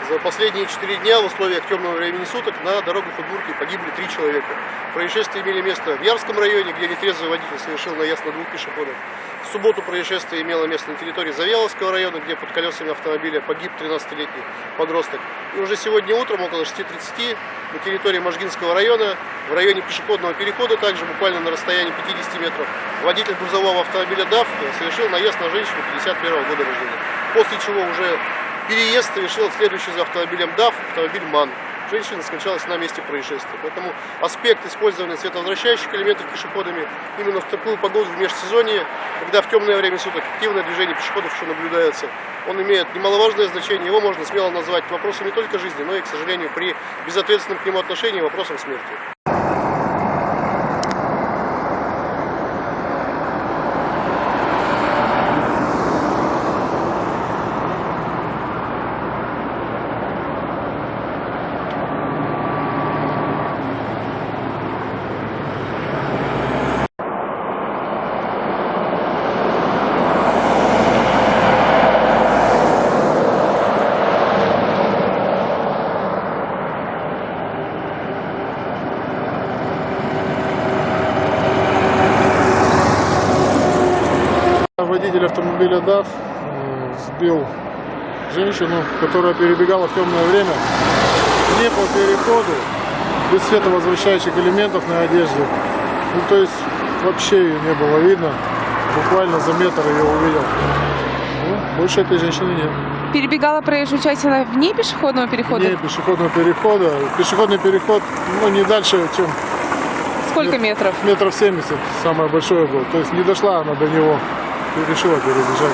За последние 4 дня в условиях темного времени суток на дорогах Удмуртии погибли 3 человека. Происшествия имели место в Ярском районе, где нетрезвый водитель совершил наезд на 2 пешеходов. В субботу происшествие имело место на территории Завьяловского района, где под колесами автомобиля погиб 13-летний подросток. И уже сегодня утром, около 6:30, на территории Можгинского района, в районе пешеходного перехода, также буквально на расстоянии 50 метров, водитель грузового автомобиля ДАФ совершил наезд на женщину 51 года рождения. После чего уже переезд совершил следующий за автомобилем ДАФ, автомобиль МАН. Женщина скончалась на месте происшествия. Поэтому аспект использования световозвращающих элементов пешеходами именно в такую погоду в межсезонье, когда в темное время суток активное движение пешеходов еще наблюдается, он имеет немаловажное значение. Его можно смело назвать вопросом не только жизни, но и, к сожалению, при безответственном к нему отношении вопросом смерти. Водитель автомобиля ДАФ сбил женщину, которая перебегала в темное время не по переходу, без световозвращающих элементов на одежде. Ну, то есть вообще ее не было видно, буквально за метр ее увидел. Ну, больше этой женщины нет. Перебегала проезжую часть она вне пешеходного перехода? Вне пешеходного перехода. Пешеходный переход, ну, не дальше, чем... Сколько метров? Метров 70, самое большое было. То есть не дошла она до него и решила перебежать.